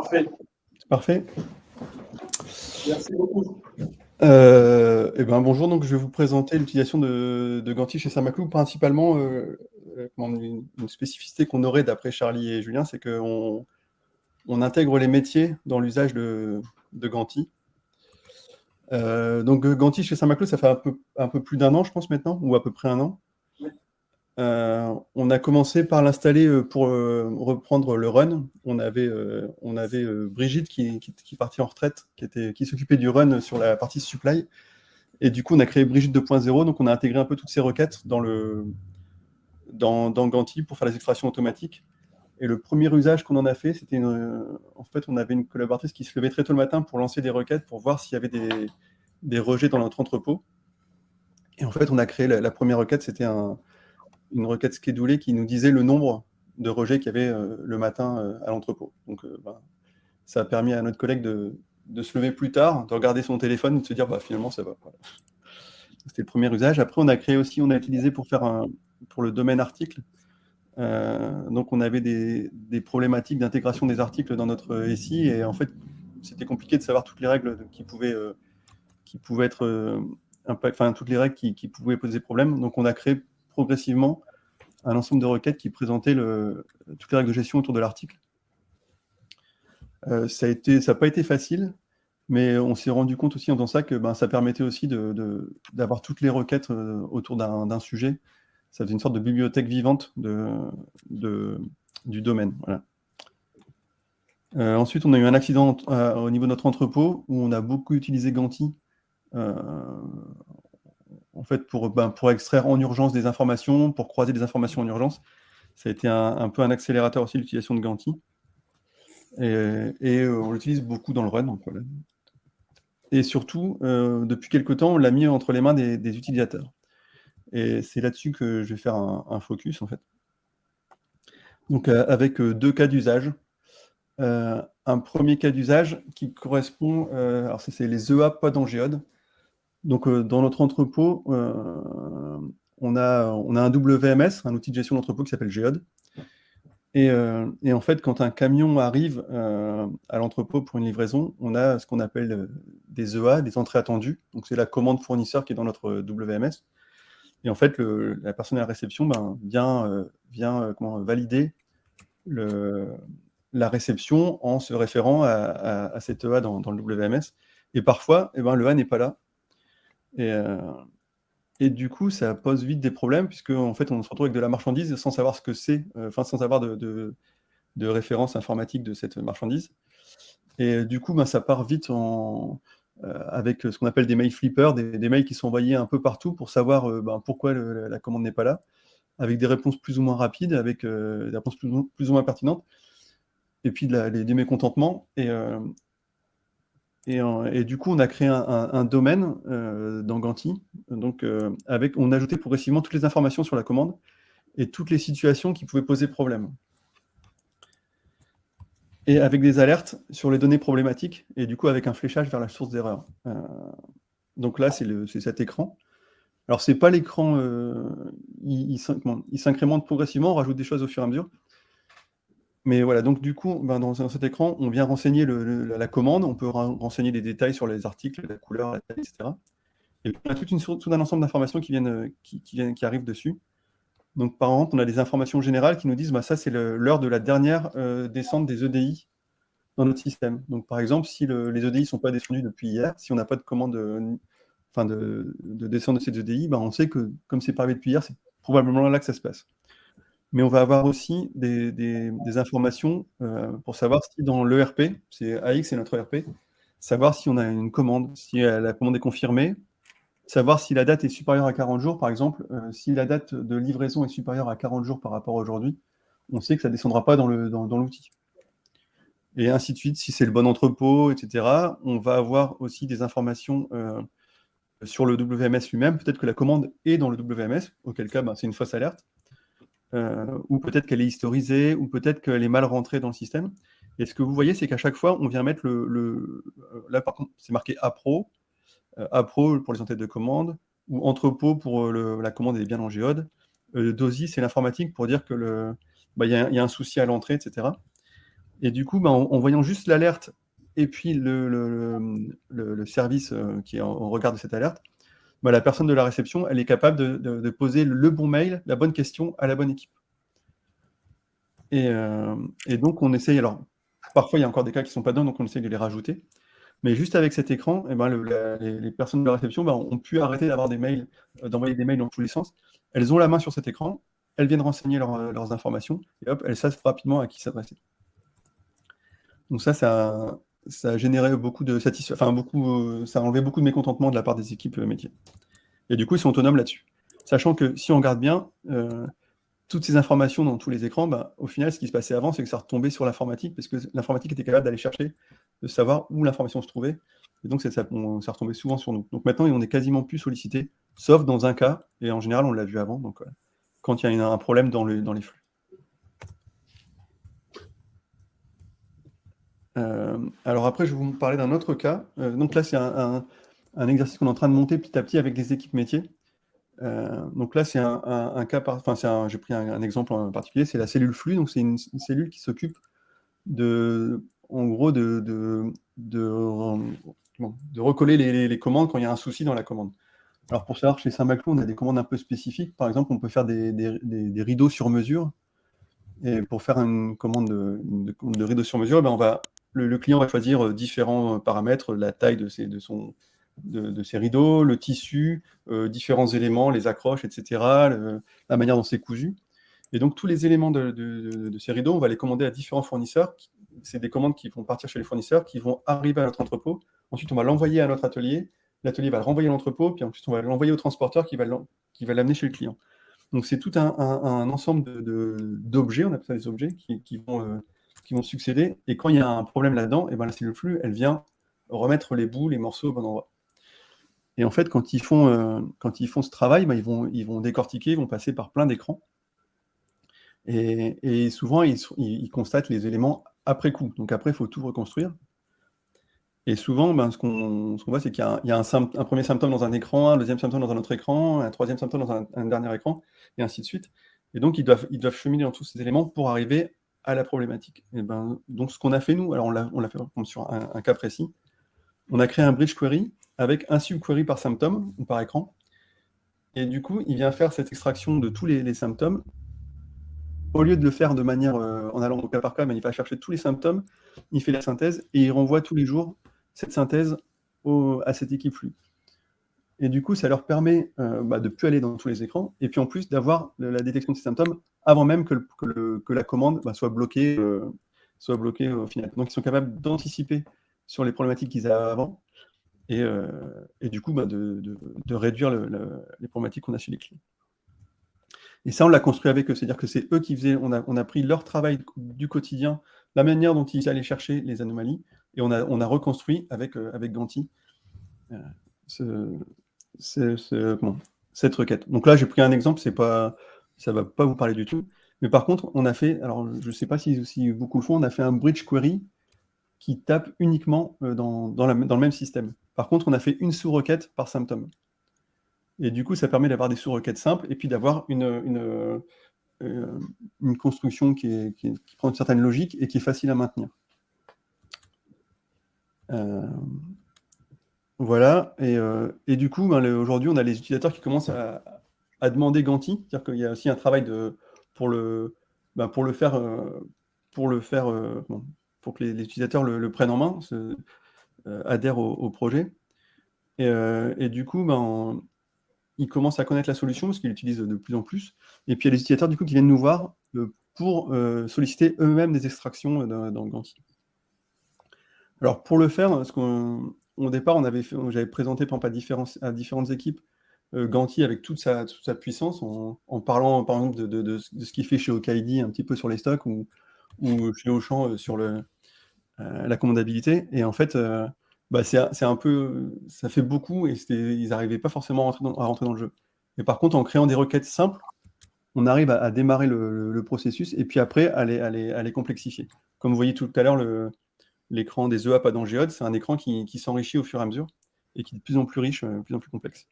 parfait. C'est parfait. Merci beaucoup. Bonjour, donc je vais vous présenter l'utilisation de Ganti chez Saint-Maclou. Principalement, une spécificité qu'on aurait d'après Charlie et Julien, c'est qu'on intègre les métiers dans l'usage de Ganti. Donc Ganti chez Saint-Maclou, ça fait un peu plus d'un an, je pense maintenant, ou à peu près un an. On a commencé par l'installer pour reprendre le run. On avait Brigitte qui partit en retraite, qui s'occupait du run sur la partie supply. Et du coup, on a créé Brigitte 2.0, donc on a intégré un peu toutes ces requêtes dans Ganti pour faire les extractions automatiques. Et le premier usage qu'on en a fait, c'était en fait, on avait une collaboratrice qui se levait très tôt le matin pour lancer des requêtes, pour voir s'il y avait des rejets dans notre entrepôt. Et en fait, on a créé la première requête, c'était une requête schedulée qui nous disait le nombre de rejets qu'il y avait le matin à l'entrepôt. Donc, ça a permis à notre collègue de se lever plus tard, de regarder son téléphone et de se dire finalement ça va. Voilà. C'était le premier usage. Après, on a utilisé pour le domaine article. Donc, on avait des problématiques d'intégration des articles dans notre SI et en fait, c'était compliqué de savoir toutes les règles qui pouvaient être toutes les règles qui pouvaient poser problème. Donc, on a créé progressivement un ensemble de requêtes qui présentaient toutes les règles de gestion autour de l'article. Ça n'a pas été facile, mais on s'est rendu compte aussi en faisant ça que ça permettait aussi d'avoir toutes les requêtes autour d'un sujet. Ça faisait une sorte de bibliothèque vivante du domaine. Voilà. Ensuite, on a eu un accident au niveau de notre entrepôt où on a beaucoup utilisé Ganti en fait, pour extraire en urgence des informations, pour croiser des informations en urgence. Ça a été un peu un accélérateur aussi, l'utilisation de Ganti. Et on l'utilise beaucoup dans le run. Donc voilà. Et surtout, depuis quelques temps, on l'a mis entre les mains des utilisateurs. Et c'est là-dessus que je vais faire un focus, en fait. Donc, avec deux cas d'usage. Un premier cas d'usage qui correspond... alors, c'est les EA pas en géode. Donc, dans notre entrepôt, on a un WMS, un outil de gestion d'entrepôt qui s'appelle Géode. Et en fait, quand un camion arrive à l'entrepôt pour une livraison, on a ce qu'on appelle des EA, des entrées attendues. Donc, c'est la commande fournisseur qui est dans notre WMS. Et en fait, la personne à la réception vient valider la réception en se référant à cette EA dans le WMS. Et parfois, le A n'est pas là. Et du coup, ça pose vite des problèmes, puisque en fait, on se retrouve avec de la marchandise sans savoir ce que c'est, sans avoir de référence informatique de cette marchandise. Et du coup, ça part vite avec ce qu'on appelle des mail flippers, des mails qui sont envoyés un peu partout pour savoir pourquoi la commande n'est pas là, avec des réponses plus ou moins rapides, avec des réponses plus ou moins pertinentes, et puis des mécontentements. Et du coup, on a créé un domaine dans Ganti. Donc, on a ajouté progressivement toutes les informations sur la commande et toutes les situations qui pouvaient poser problème. Et avec des alertes sur les données problématiques, et du coup avec un fléchage vers la source d'erreur. Donc là, c'est cet écran. Alors, c'est pas l'écran, il s'incrémente progressivement, on rajoute des choses au fur et à mesure. Mais voilà, donc du coup, dans cet écran, on vient renseigner la commande, on peut renseigner les détails sur les articles, la couleur, la taille, etc. Et puis, on a tout un ensemble d'informations qui arrivent dessus. Donc, par exemple, on a des informations générales qui nous disent ça, c'est l'heure de la dernière descente des EDI dans notre système. Donc, par exemple, si les EDI ne sont pas descendus depuis hier, si on n'a pas de commande de descente de ces EDI, on sait que, comme c'est pas arrivé depuis hier, c'est probablement là que ça se passe. Mais on va avoir aussi des informations pour savoir si dans l'ERP, AX c'est notre ERP, savoir si on a une commande, si la commande est confirmée, savoir si la date est supérieure à 40 jours, par exemple, si la date de livraison est supérieure à 40 jours par rapport à aujourd'hui, on sait que ça ne descendra pas dans l'outil. Et ainsi de suite, si c'est le bon entrepôt, etc. On va avoir aussi des informations sur le WMS lui-même. Peut-être que la commande est dans le WMS, auquel cas c'est une fausse alerte. Ou peut-être qu'elle est historisée, ou peut-être qu'elle est mal rentrée dans le système. Et ce que vous voyez, c'est qu'à chaque fois, on vient mettre là, par contre, c'est marqué APRO pour les entêtes de commande, ou entrepôt pour la commande est bien en géode. DOSI, c'est l'informatique pour dire que y a un souci à l'entrée, etc. Et du coup, en voyant juste l'alerte et puis le service qui est en regard de cette alerte, la personne de la réception, elle est capable de poser le bon mail, la bonne question à la bonne équipe. Et donc, on essaye. Alors, parfois, il y a encore des cas qui ne sont pas dedans, donc on essaye de les rajouter. Mais juste avec cet écran, les personnes de la réception ont pu arrêter d'avoir des mails, d'envoyer des mails dans tous les sens. Elles ont la main sur cet écran, elles viennent renseigner leurs informations, et hop, elles savent rapidement à qui s'adresser. Donc ça a généré beaucoup de satisfaction, ça a enlevé beaucoup de mécontentement de la part des équipes métiers. Et du coup, ils sont autonomes là-dessus. Sachant que si on regarde bien, toutes ces informations dans tous les écrans, au final, ce qui se passait avant, c'est que ça retombait sur l'informatique, parce que l'informatique était capable d'aller chercher, de savoir où l'information se trouvait. Et donc, ça retombait souvent sur nous. Donc maintenant, on est quasiment plus sollicité, sauf dans un cas, et en général, on l'a vu avant, donc quand il y a un problème dans les flux. Alors après, je vais vous parler d'un autre cas. Donc là, c'est un exercice qu'on est en train de monter petit à petit avec les équipes métiers. Donc là, c'est un cas, j'ai pris un exemple en particulier, c'est la cellule flux. Donc c'est une cellule qui s'occupe en gros, de recoller les commandes quand il y a un souci dans la commande. Alors pour savoir, chez Saint-Maclou, on a des commandes un peu spécifiques. Par exemple, on peut faire des rideaux sur mesure. Et pour faire une commande de rideaux sur mesure, le client va choisir différents paramètres, la taille de ses rideaux, le tissu, différents éléments, les accroches, etc., la manière dont c'est cousu. Et donc, tous les éléments de ces rideaux, on va les commander à différents fournisseurs. C'est des commandes qui vont partir chez les fournisseurs, qui vont arriver à notre entrepôt. Ensuite, on va l'envoyer à notre atelier. L'atelier va le renvoyer à l'entrepôt, puis ensuite, on va l'envoyer au transporteur qui va l'amener chez le client. Donc, c'est tout un ensemble d'objets, on appelle ça des objets, qui vont succéder. Et quand il y a un problème là-dedans, la cellule flux, elle vient remettre les bouts, les morceaux au bon endroit. Et en fait, quand ils font ce travail, ils vont décortiquer, ils vont passer par plein d'écrans. Et souvent, ils constatent les éléments après coup. Donc après, il faut tout reconstruire. Et souvent, ce qu'on voit, c'est qu'il y a un premier symptôme dans un écran, un deuxième symptôme dans un autre écran, un troisième symptôme dans un dernier écran, et ainsi de suite. Et donc, ils doivent cheminer dans tous ces éléments pour arriver à la problématique. Donc, ce qu'on a fait, nous, alors on l'a fait sur un cas précis, on a créé un bridge query avec un subquery par symptôme ou par écran. Et du coup, il vient faire cette extraction de tous les symptômes. Au lieu de le faire de manière en allant au cas par cas, il va chercher tous les symptômes, il fait la synthèse et il renvoie tous les jours cette synthèse à cette équipe flux. Et du coup, ça leur permet de ne plus aller dans tous les écrans et puis en plus d'avoir la détection de ces symptômes avant même que la commande soit bloquée au final. Donc, ils sont capables d'anticiper sur les problématiques qu'ils avaient avant et du coup, de réduire les problématiques qu'on a chez les clients. Et ça, on l'a construit avec eux, c'est-à-dire que c'est eux qui faisaient, on a pris leur travail du quotidien, la manière dont ils allaient chercher les anomalies, et on a reconstruit avec Ganti cette requête. Donc là, j'ai pris un exemple, ça ne va pas vous parler du tout, mais par contre, on a fait, alors je ne sais pas si beaucoup le font, on a fait un bridge query qui tape uniquement dans le même système. Par contre, on a fait une sous-requête par symptôme. Et du coup, ça permet d'avoir des sous-requêtes simples et puis d'avoir une construction qui prend une certaine logique et qui est facile à maintenir. Voilà. Et du coup, aujourd'hui, on a les utilisateurs qui commencent à demander Ganti. C'est-à-dire qu'il y a aussi un travail pour que les utilisateurs le prennent en main, adhèrent au projet. Et du coup, ils commencent à connaître la solution parce qu'ils l'utilisent de plus en plus. Et puis il y a les utilisateurs du coup qui viennent nous voir pour solliciter eux-mêmes des extractions dans Ganti. Alors pour le faire, au départ, j'avais présenté par exemple à différentes équipes Ganti avec toute sa puissance en parlant par exemple de ce qu'il fait chez Okaidi un petit peu sur les stocks ou chez Auchan sur la commandabilité. Et en fait, c'est un peu, ça fait beaucoup et ils n'arrivaient pas forcément à rentrer dans le jeu. Mais par contre, en créant des requêtes simples, on arrive à démarrer le processus et puis après à les complexifier. Comme vous voyez tout à l'heure, l'écran des EAP à Dangeode, c'est un écran qui s'enrichit au fur et à mesure et qui est de plus en plus riche, de plus en plus complexe.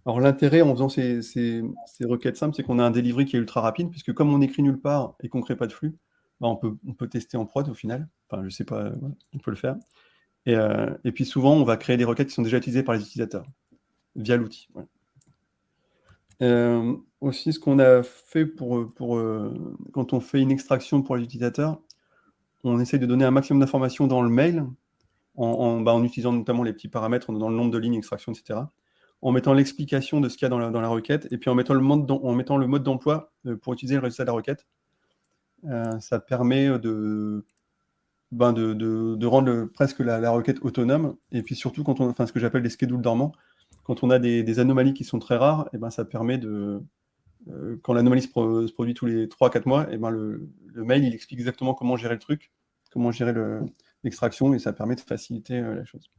Alors l'intérêt en faisant ces requêtes simples, c'est qu'on a un delivery qui est ultra rapide, puisque comme on n'écrit nulle part et qu'on ne crée pas de flux, on peut tester en prod au final. Enfin, je sais pas, voilà, on peut le faire. Et puis souvent, on va créer des requêtes qui sont déjà utilisées par les utilisateurs via l'outil. Voilà. Aussi, ce qu'on a fait quand on fait une extraction pour les utilisateurs, on essaye de donner un maximum d'informations dans le mail, en utilisant notamment les petits paramètres, dans le nombre de lignes, extraction, etc., en mettant l'explication de ce qu'il y a dans la requête, et puis en mettant le mode d'emploi pour utiliser le résultat de la requête. Ça permet de rendre presque la requête autonome, et puis surtout, ce que j'appelle les schedules dormants, quand on a des anomalies qui sont très rares, et ça permet quand l'anomalie se produit tous les 3-4 mois, et le mail, il explique exactement comment gérer le truc, comment gérer l'extraction, et ça permet de faciliter la chose.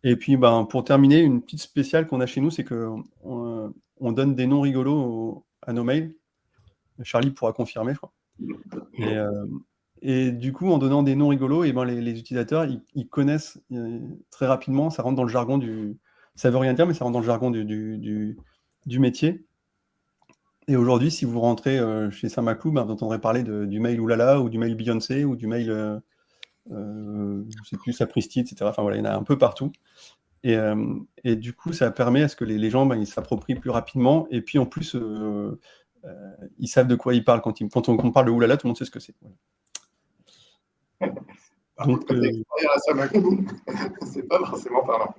Et puis, pour terminer, une petite spéciale qu'on a chez nous, c'est qu'on donne des noms rigolos à nos mails. Charlie pourra confirmer, je crois. Et du coup, en donnant des noms rigolos, et les utilisateurs, ils connaissent très rapidement, ça rentre dans le jargon ça veut rien dire, mais ça rentre dans le jargon du métier. Et aujourd'hui, si vous rentrez chez Saint-Maclou, vous entendrez parler du mail Oulala, ou du mail Beyoncé, ou du mail, je sais plus, Sapristi, etc. Enfin voilà, il y en a un peu partout. Et du coup, ça permet à ce que les gens ils s'approprient plus rapidement. Et puis en plus, ils savent de quoi ils parlent. Quand on parle de Oulala, tout le monde sait ce que c'est. Voilà. Donc, côté expérience à Maclou, c'est pas forcément parlant.